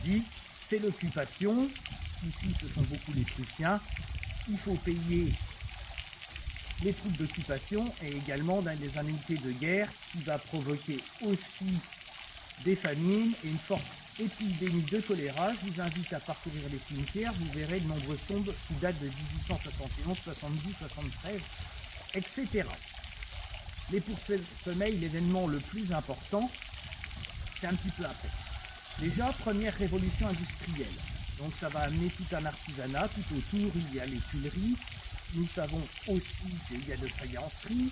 dit, c'est l'occupation. Ici, ce sont beaucoup les Prussiens. Il faut payer les troupes d'occupation et également dans des indemnités de guerre, ce qui va provoquer aussi des famines et une forte épidémie de choléra. Je vous invite à parcourir les cimetières, vous verrez de nombreuses tombes qui datent de 1871, 70, 73, etc. Mais pour ce sommeil, l'événement le plus important, c'est un petit peu après. Déjà, première révolution industrielle. Donc ça va amener tout un artisanat, tout autour il y a les tuileries. Nous savons aussi qu'il y a de faïenceries,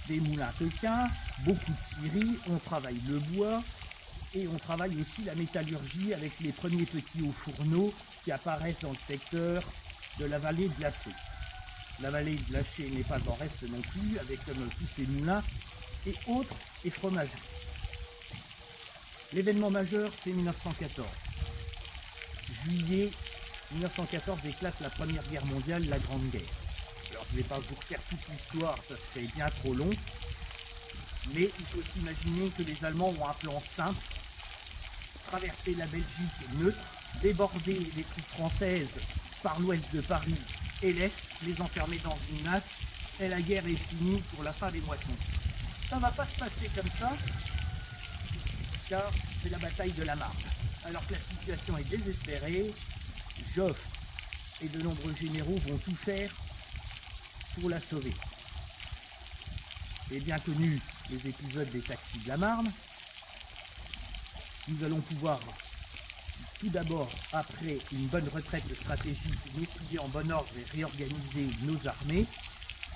des moulins coquins, beaucoup de scieries, on travaille le bois et on travaille aussi la métallurgie avec les premiers petits hauts fourneaux qui apparaissent dans le secteur de la vallée de Lassau. La vallée de Laché n'est pas en reste non plus, avec comme tous ces moulins et autres et fromageries. L'événement majeur, c'est 1914. Juillet 1914 éclate la Première Guerre mondiale, la Grande Guerre. Alors je ne vais pas vous refaire toute l'histoire, ça serait bien trop long, mais il faut s'imaginer que les Allemands ont un plan simple, traverser la Belgique neutre, déborder les troupes françaises par l'ouest de Paris et l'est, les enfermer dans une nasse, et la guerre est finie pour la fin des moissons. Ça ne va pas se passer comme ça, car c'est la bataille de la Marne. Alors que la situation est désespérée, Joffre et de nombreux généraux vont tout faire pour la sauver. Et bien connu les épisodes des taxis de la Marne, nous allons pouvoir tout d'abord, après une bonne retraite stratégique, nous plier en bon ordre et réorganiser nos armées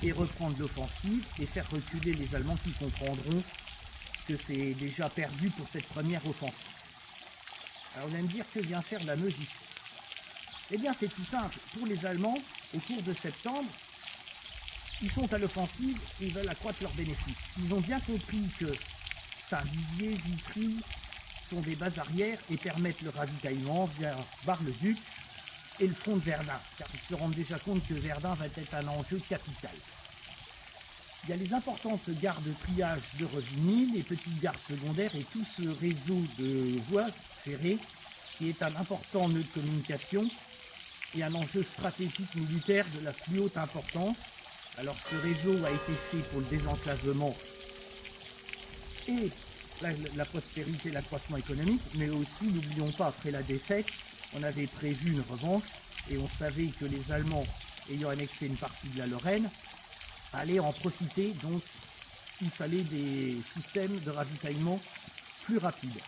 et reprendre l'offensive et faire reculer les Allemands qui comprendront que c'est déjà perdu pour cette première offensive. Alors on va me dire que vient faire la Meuse ici. Eh bien c'est tout simple, pour les Allemands, au cours de septembre, ils sont à l'offensive et ils veulent accroître leurs bénéfices. Ils ont bien compris que Saint-Dizier, Vitry sont des bases arrières et permettent le ravitaillement vers Bar-le-Duc et le front de Verdun, car ils se rendent déjà compte que Verdun va être un enjeu capital. Il y a les importantes gares de triage de Revigny, les petites gares secondaires et tout ce réseau de voies ferrées qui est un important nœud de communication et un enjeu stratégique militaire de la plus haute importance. Alors ce réseau a été fait pour le désenclavement et la prospérité, l'accroissement économique, mais aussi, n'oublions pas, après la défaite, on avait prévu une revanche et on savait que les Allemands, ayant annexé une partie de la Lorraine, allaient en profiter, donc il fallait des systèmes de ravitaillement plus rapides.